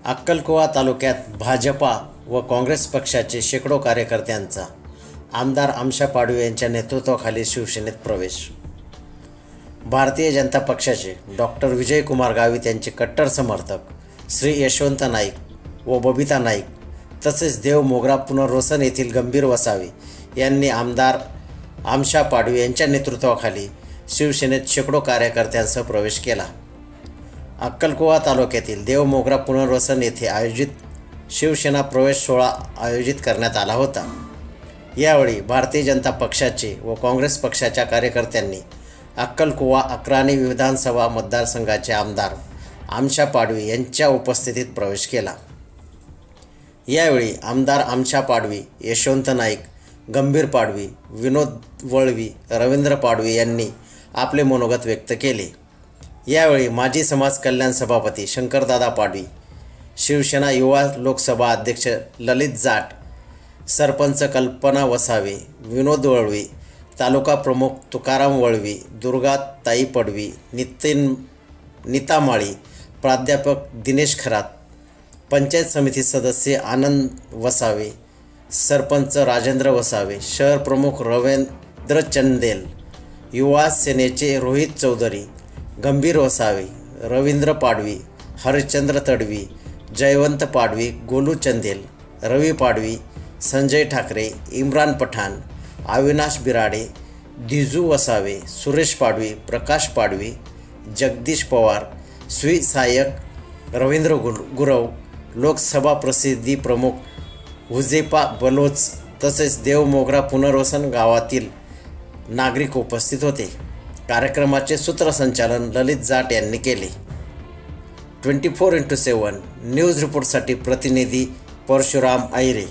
अक्कलकुवा तालुक्यात भाजपा व काँग्रेस पक्षाचे शेकडो कार्यकर्त्यांचा आमदार आमशा पाडवी यांच्या नेतृत्वाखाली शिवसेनेत प्रवेश। भारतीय जनता पक्षाचे डॉक्टर विजयकुमार गावित यांचे कट्टर समर्थक श्री यशवंत नाईक व बबिता नाईक तसेच देव मोगरा पुनर्वसन येथील गंभीर वसावे यांनी आमदार आमशा पाडवी यांच्या नेतृत्वाखाली शिवसेनेत शेकडो कार्यकर्त्यांसह प्रवेश केला। अक्कलकुवा तालुक्यातील देव मोगरा पुनर्वसन येथे आयोजित शिवसेना प्रवेश सोहळा आयोजित करण्यात आला होता। यावेळी भारतीय जनता पक्षाचे व काँग्रेस पक्षाच्या कार्यकर्त्यांनी अक्कलकुवा अक्राणी विधानसभा मतदारसंघाचे आमदार आमशा पाडवी यांच्या उपस्थितीत प्रवेश केला। यावेळी आमदार आमशा पाडवी, यशवंत नाईक, गंभीर पाडवी, विनोद वळवी, रवींद्र पाडवी यांनी आपले मनोगत व्यक्त केले। यावेळी माजी समाज कल्याण सभापती शंकरदादा पाडवी, शिवसेना युवा लोकसभा अध्यक्ष ललित जाट, सरपंच कल्पना वसावे, विनोद वळवी, तालुका प्रमुख तुकाराम वळवी, दुर्गा ताई पडवी, नीता माळी, प्राध्यापक दिनेश खरात, पंचायत समिती सदस्य आनंद वसावे, सरपंच राजेंद्र वसावे, शहर प्रमुख रवींद्र चंदेल, युवा सेनेचे रोहित चौधरी, गंभीर वसावे, रवींद्र पाडवी, हरिश्चंद्र तडवी, जयवंत पाडवी, गोलू चंदेल, रवी पाडवी, संजय ठाकरे, इम्रान पठाण, अविनाश बिराडे, दिजू वसावे, सुरेश पाडवी, प्रकाश पाडवी, जगदीश पवार, स्वी सहाय्यक रवींद्र गुरव, लोकसभा प्रसिद्धी प्रमुख हुजेफा बलोच तसेच देव मोगरा पुनर्वसन गावातील नागरिक उपस्थित होते। कार्यक्रमाचे सूत्रसंचालन ललित जाट यांनी केले। 24x7 न्यूज रिपोर्टसाठी प्रतिनिधी परशुराम ऐरे।